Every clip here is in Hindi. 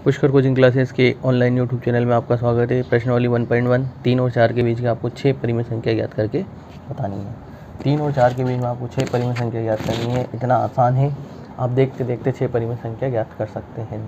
पुष्कर कोचिंग क्लासेस के ऑनलाइन यूट्यूब चैनल में आपका स्वागत है। प्रश्नावली 1.1 3 और 4 के बीच की आपको 6 परिमेय संख्या ज्ञात करके बतानी है। 3 और 4 के बीच में आपको 6 परिमेय संख्या ज्ञात करनी है। इतना आसान है, आप देखते देखते 6 परिमेय संख्या ज्ञात कर सकते हैं।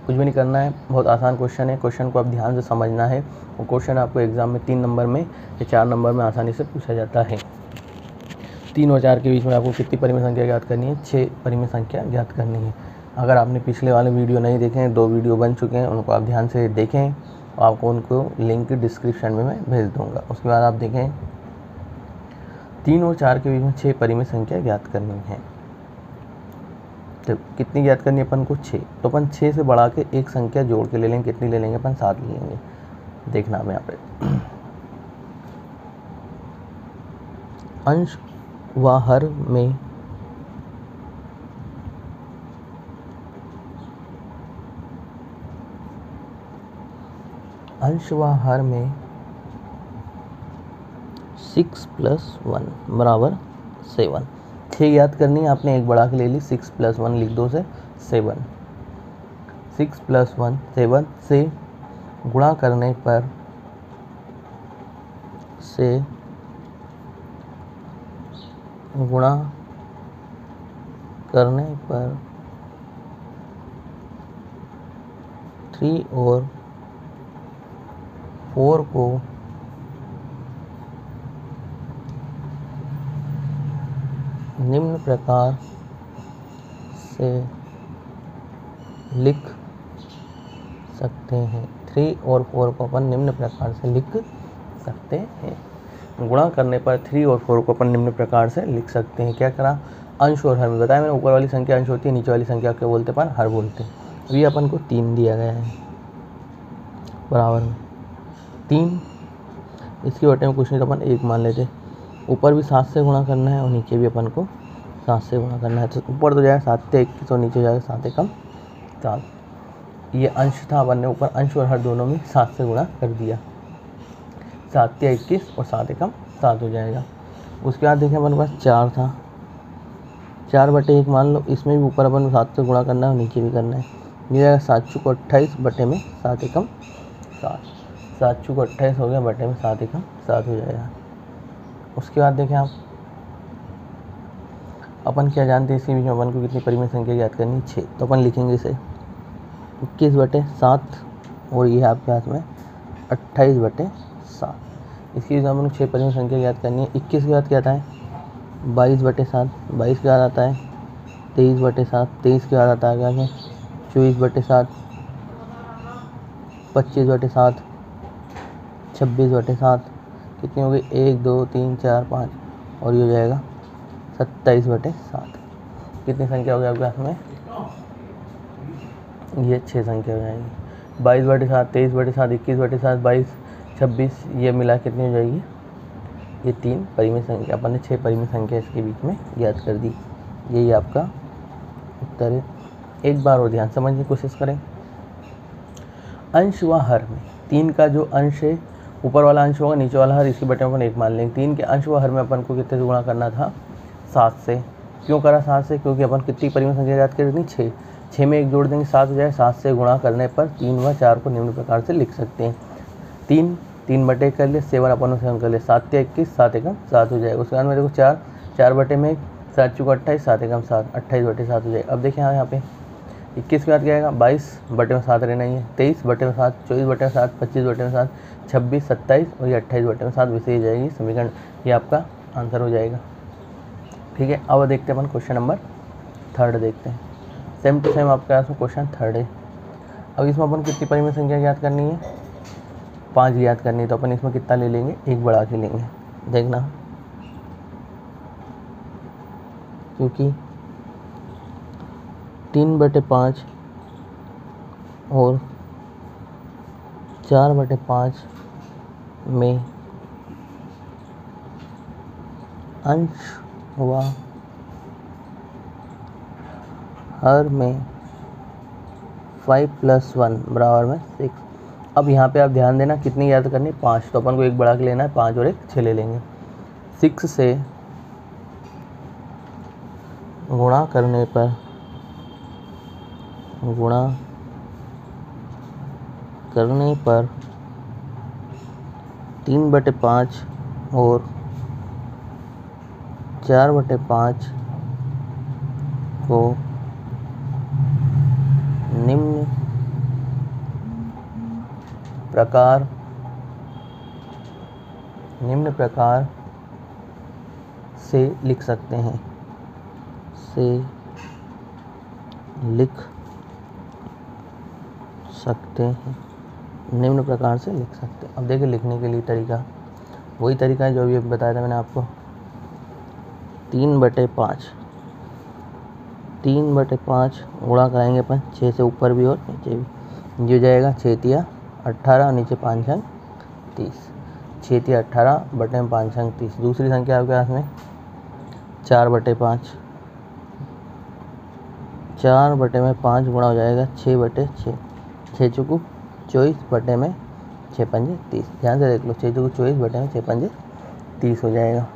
कुछ भी नहीं करना है, बहुत आसान क्वेश्चन है। क्वेश्चन को आप ध्यान से समझना है और क्वेश्चन आपको एग्जाम में 3 नंबर में या 4 नंबर में आसानी से पूछा जाता है। 3 और 4 के बीच में आपको कितनी परिमेय संख्या ज्ञात करनी है? 6 परिमेय संख्या ज्ञात करनी है। अगर आपने पिछले वाले वीडियो नहीं देखे हैं, 2 वीडियो बन चुके हैं, उनको आप ध्यान से देखें। आपको उनको लिंक डिस्क्रिप्शन में मैं भेज दूंगा। उसके बाद आप देखें 3 और 4 के बीच में 6 परिमेय संख्या ज्ञात करनी है। तो कितनी ज्ञात करनी है अपन को? 6। तो अपन 6 से बढ़ा के एक संख्या जोड़ के ले लेंगे। कितनी ले लेंगे अपन? 7 ले लेंगे। देखना आप यहाँ पे अंश व हर में हर में 6 + 1 बराबर 7। 6 याद करनी है, आपने एक बढ़ा के ले ली। 6 + 1 लिख दो से 7। 6 + 1 7 से गुणा करने पर 3 और 4 को निम्न प्रकार से लिख सकते हैं। 3 और 4 को अपन निम्न प्रकार से लिख सकते हैं। गुणा करने पर 3 और 4 को अपन निम्न प्रकार से लिख सकते हैं। क्या करा? अंश और हर में बताया मैंने। ऊपर वाली संख्या अंश होती है, नीचे वाली संख्या क्या बोलते हैं अपन? हर बोलते हैं। अभी अपन को 3 दिया गया है बराबर में 3। इसके बटे में कुछ नहीं तो अपन 1 मान लेते। ऊपर भी 7 से गुणा करना है और नीचे भी अपन को 7 से गुणा करना है। तो ऊपर तो जाएगा 7 से 21 और नीचे जाएगा 7 एकम 7। ये अंश था, अपन ने ऊपर अंश और हर दोनों में 7 से गुणा कर दिया। 7 से 21 और 7 एकम 7 हो जाएगा। उसके बाद देखें अपन पास 4 था। 4/1 मान लो। इसमें भी ऊपर अपन 7 से गुणा करना है और नीचे भी करना है। ये जाएगा 7 × 28 बटे में 7 एकम 7। 7 × 28 हो गया बटे में 7 एकम 7 हो जाएगा। उसके बाद देखें आप, अपन क्या जानते हैं इसके बीच में अपन को कितनी परिमेय संख्या याद करनी? 6। तो अपन लिखेंगे इसे 21/7 और ये आपके हाथ में 28/7। इसके बीच में अपन को 6 परिमेय संख्या याद करनी है। 21 के बाद क्या आता है? 22/7। 22 के बाद आता है 23/7। 23 के बाद आता है क्या है? 24/7। 25/7। 26/7। कितनी हो गई? 1 2 3 4 5 और ये हो जाएगा 27/7। कितनी संख्या हो गई आपके हाथ में? ये 6 संख्या हो जाएगी। 22/7, 23/7, 21/7, 22, 26, ये मिला कितनी हो जाएगी? ये 3 परिमेय संख्या। अपन ने 6 परिमेय संख्या इसके बीच में ज्ञात कर दी। यही आपका उत्तर है। एक बार और ध्यान समझने की कोशिश करें। अंश व हर में 3 का जो अंश है, ऊपर वाला अंश होगा, नीचे वाला हर, इसके बटे में अपन 1 मान लेंगे। 3 के अंश व हर में अपन को कितने से गुणा करना था? 7 से। क्यों करा 7 से? क्योंकि अपन कितनी परिमेय संख्या याद करेंगे? 6। 6 में 1 जोड़ देंगे, 7 हो जाए। 7 से गुणा करने पर 3 व 4 को निम्न प्रकार से लिख सकते हैं। 3/1 कर ले, 7/7 कर ले। 7 से 21, 7 एकम 7 हो जाएगा। उसके बाद में देखो 4 बटे में 7 × 28, 7 एकम 7, 28/7 हो जाएगा। अब देखें यहाँ पे 21 के बाद क्या आएगा? 22/7 रहना ही है। 23/7, 24/7, 25/7, 26, 27 और ये 28/7 वैसे ही जाएगी समीकरण। ये आपका आंसर हो जाएगा। ठीक है, अब देखते हैं अपन क्वेश्चन नंबर 3 देखते हैं। सेम टू सेम आपके पास में क्वेश्चन 3 है। अब इसमें अपन कितनी परिमेय संख्या याद करनी है? 5 याद करनी है। तो अपन इसमें कितना ले लेंगे? 1 बढ़ा के लेंगे। देखना, क्योंकि 3/5 और 4/5 में अंश व हर में 5 + 1 बराबर में 6। अब यहाँ पे आप ध्यान देना, कितनी याद करनी? 5। तो अपन को 1 बढ़ा के लेना है, 5 और 1 6 ले लेंगे। 6 से गुणा करने पर करने पर 3/5 और 4/5 को निम्न प्रकार से लिख सकते हैं निम्न प्रकार से लिख सकते हैं। अब देखिए लिखने के लिए तरीका वही तरीका है जो अभी बताया था मैंने आपको। 3/5 गुणा कराएंगे अपन 6 से ऊपर भी और नीचे भी, जो जाएगा 6 × 18 नीचे 5 × 30, 6 × 18 बटे में 5 × 30। दूसरी संख्या आपके पास में 4/5, 4 बटे में 5 गुणा हो जाएगा 6/6, 6 चौको 24 बटे में 6 पंजे 30। ध्यान से देख लो, 6 चौको 24 बटे में 6 पंजे 30 हो जाएगा।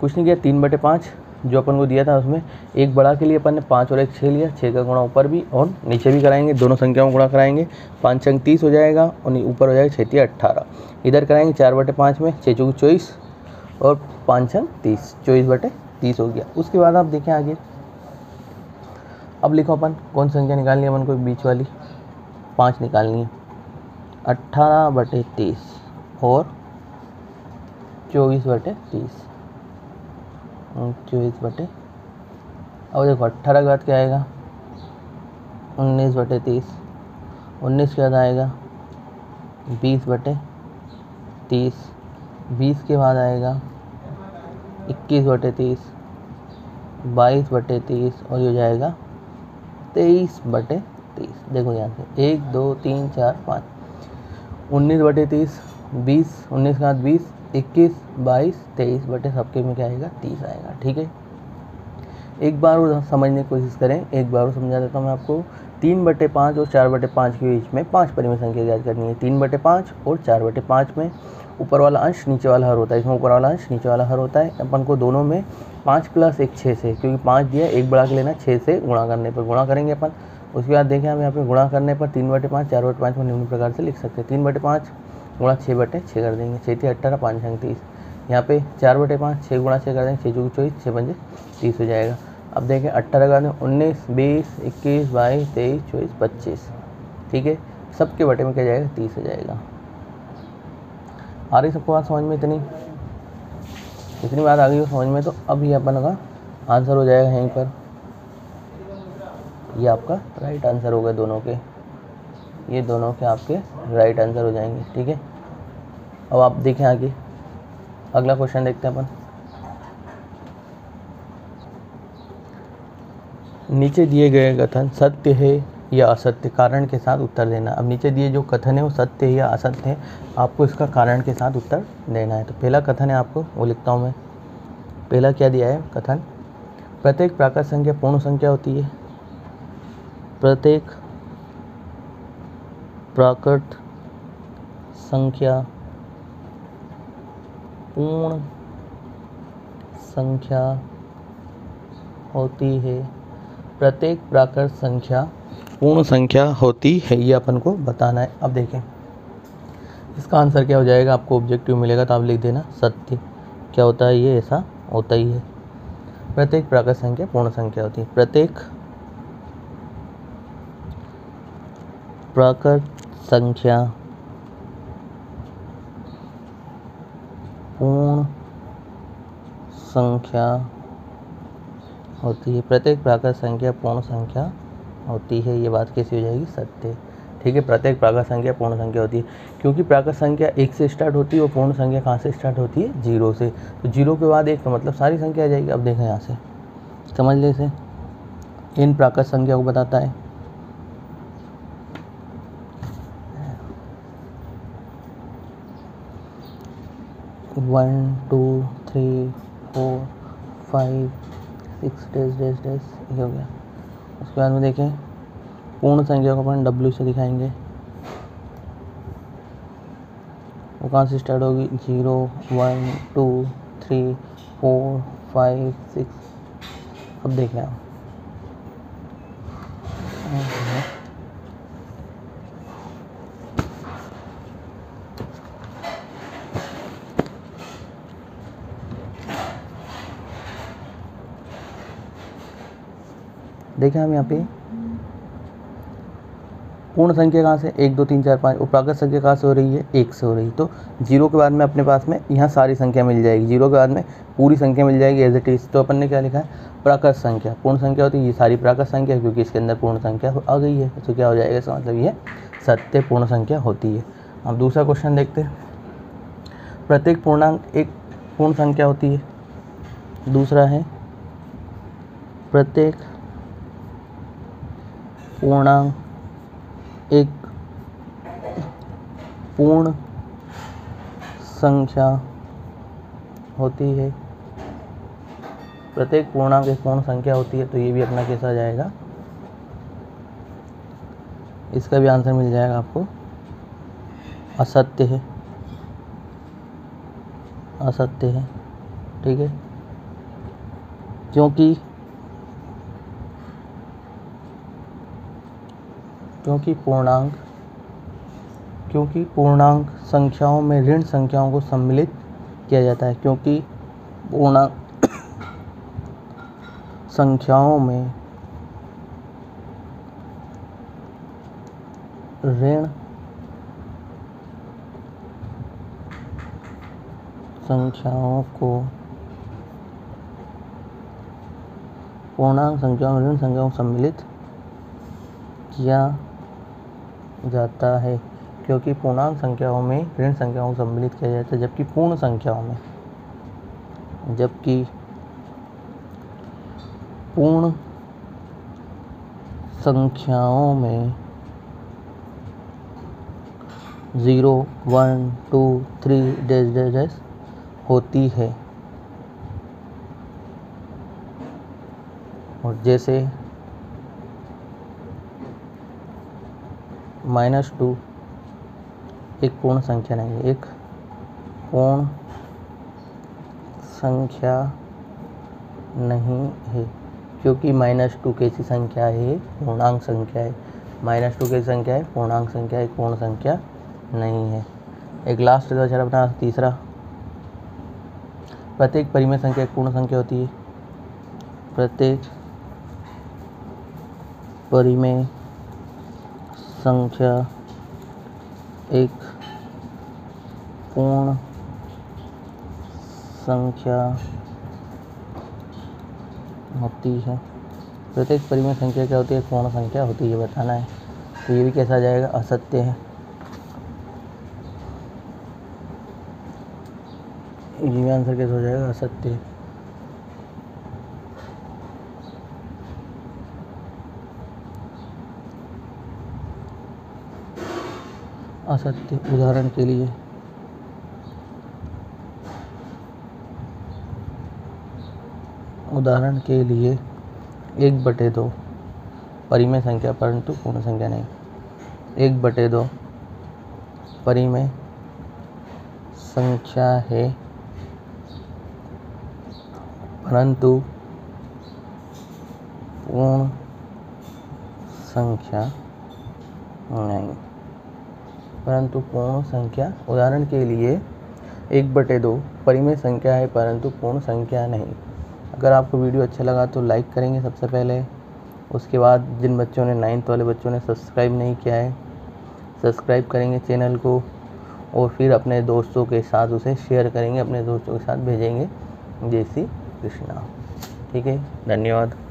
कुछ नहीं किया, 3/5 जो अपन को दिया था उसमें एक बड़ा के लिए अपन ने 5 और 1 6 लिया, 6 का गुणा ऊपर भी और नीचे भी कराएंगे, दोनों संख्याओं को गुणा कराएंगे, 5 × 30 हो जाएगा और ऊपर हो जाएगा 6 × 18। इधर कराएंगे 4/5 में 6 चौको 24 और 5 × 30, 24/30 हो गया। उसके बाद आप देखें आगे, अब लिखो अपन कौन संख्या निकालनी है अपन को, बीच वाली 5 निकालनी है। 18/30 और 24/30, 24 अब देखो 18 के बाद क्या आएगा 19/30, 19 के बाद आएगा 20/30, 20 के बाद आएगा 21/30, 22/30 और ये हो जाएगा 23/30। देखो यहाँ से 1 2 3 4 5, 19/30, 20, 19 के बाद 20, 21, 22, 23 बटे सबके में क्या आएगा 30 आएगा। ठीक है, एक बार और समझने की कोशिश करें, एक बार और समझा देता हूँ मैं आपको। 3/5 और 4/5 के बीच में 5 परिमेय संख्या याद करनी है। 3/5 और 4/5 में ऊपर वाला अंश नीचे वाला हर होता है, इसमें ऊपर वाला अंश नीचे वाला हर होता है। अपन को दोनों में 5 + 1 6 से, क्योंकि 5 दिया एक बढ़ा के लेना, 6 से गुणा करने पर गुणा करेंगे अपन। उसके बाद देखें हम यहाँ पे गुणा करने पर 3/5 4/5 को निम्न प्रकार से लिख सकते हैं। 3/5 गुणा 6/6 कर देंगे, 6 × 18 5 × 30। यहाँ पे 4/5 6 गुणा 6 कर देंगे, 6 चौको 24, 6 पंजे 30 हो जाएगा। अब देखें 18 का 19, 20, 21, 22, 23, 24, 25। ठीक है, सबके बटे में क्या जाएगा 30 हो जाएगा। आ रही सबको बात समझ में? इतनी बात आ गई हो समझ में, तो अब ये अपन का आंसर हो जाएगा यहीं पर। ये आपका राइट आंसर होगा, दोनों के, ये दोनों के आपके राइट आंसर हो जाएंगे। ठीक है, अब आप देखें आगे अगला क्वेश्चन देखते हैं अपन। नीचे दिए गए कथन सत्य है या असत्य, कारण के साथ उत्तर देना। अब नीचे दिए जो कथन है वो सत्य है या असत्य है, आपको इसका कारण के साथ उत्तर देना है। तो पहला कथन है आपको वो लिखता हूँ मैं। पहला क्या दिया है कथन, प्रत्येक प्राकृत संख्या पूर्ण संख्या होती है। प्रत्येक प्राकृत संख्या पूर्ण संख्या होती है। प्रत्येक प्राकृत संख्या पूर्ण संख्या होती है, ये अपन को बताना है। अब देखें इसका आंसर क्या हो जाएगा, आपको ऑब्जेक्टिव मिलेगा तो आप लिख देना सत्य। क्या होता है ये, ऐसा होता ही है। प्रत्येक प्राकृत संख्या पूर्ण संख्या होती है। प्रत्येक प्राकृत संख्या पूर्ण संख्या होती है। प्रत्येक प्राकृत संख्या पूर्ण संख्या होती है, ये बात कैसी हो जाएगी, सत्य। ठीक है, प्रत्येक प्राकृत संख्या पूर्ण संख्या होती है, क्योंकि प्राकृत संख्या 1 से स्टार्ट होती है और पूर्ण संख्या कहाँ से स्टार्ट होती है, 0 से। तो 0 के बाद 1 तो मतलब सारी संख्या आ जाएगी। अब देखें यहाँ से समझ ले, इसे इन प्राकृत संख्या को बताता है। वन 2 3 4 5 6 डैश डैश डैश, ये हो गया। उसके बाद में देखें पूर्ण संख्या को अपन W से दिखाएंगे। वो कहाँ से स्टार्ट होगी, 0 1 2 3 4 5 6। अब देख रहे हैं देखें हम यहाँ पे पूर्ण संख्या कहाँ से 1 2 3 4 5 और प्राकृत संख्या कहाँ से हो रही है 1 से हो रही है। तो 0 के बाद में अपने पास में यहाँ सारी संख्या मिल जाएगी, 0 के बाद में पूरी संख्या मिल जाएगी एज इट इज़। तो अपन ने क्या लिखा है प्राकृत संख्या। पूर्ण संख्या होती है ये सारी प्राकृत संख्या, क्योंकि इसके अंदर पूर्ण संख्या आ गई है तो क्या हो जाएगा, इसका मतलब ये सत्य पूर्ण संख्या होती है। अब दूसरा क्वेश्चन देखते हैं। प्रत्येक पूर्णांक एक पूर्ण संख्या होती है। दूसरा है प्रत्येक पूर्णांक एक पूर्ण संख्या होती है। प्रत्येक पूर्णांक एक पूर्ण संख्या होती है, तो ये भी अपना कैसा जाएगा, इसका भी आंसर मिल जाएगा आपको, असत्य है, असत्य है। ठीक है, क्योंकि पूर्णांक संख्याओं में ऋण संख्याओं को सम्मिलित किया जाता है। क्योंकि पूर्णांक संख्याओं में ऋण संख्याओं को पूर्णांक संख्याओं में ऋण संख्याओं को सम्मिलित किया जाता है। क्योंकि पूर्णांक संख्याओं में ऋण संख्याओं को सम्मिलित किया जाता है, जबकि पूर्ण संख्याओं में पूर्ण संख्याओं में 0 1 2 3 डैश डैश डैश होती है। और जैसे -2 एक पूर्ण संख्या नहीं है, एक पूर्ण संख्या नहीं है। क्योंकि -2 कैसी संख्या है, पूर्णांक संख्या है। -2 कैसी संख्या है, पूर्णांक संख्या, एक पूर्ण संख्या नहीं है। एक लास्ट क्वेश्चन अपना तीसरा, प्रत्येक परिमेय संख्या एक पूर्ण संख्या होती है। प्रत्येक परिमेय संख्या एक पूर्ण संख्या होती है। प्रत्येक परिमेय संख्या क्या होती है, पूर्ण संख्या होती है, बताना है। तो ये भी कैसा जाएगा, असत्य है। ये भी आंसर कैसा हो जाएगा, असत्य है। असत्य उदाहरण के लिए उदाहरण के लिए 1/2 परिमेय संख्या परंतु पूर्ण संख्या नहीं। 1/2 परिमेय संख्या है परंतु पूर्ण संख्या नहीं। परंतु पूर्ण संख्या, उदाहरण के लिए 1/2 परिमेय संख्या है परंतु पूर्ण संख्या नहीं। अगर आपको वीडियो अच्छा लगा तो लाइक करेंगे सबसे पहले। उसके बाद जिन बच्चों ने 9th वाले बच्चों ने सब्सक्राइब नहीं किया है, सब्सक्राइब करेंगे चैनल को, और फिर अपने दोस्तों के साथ उसे शेयर करेंगे, अपने दोस्तों के साथ भेजेंगे। जय श्री कृष्णा। ठीक है, धन्यवाद।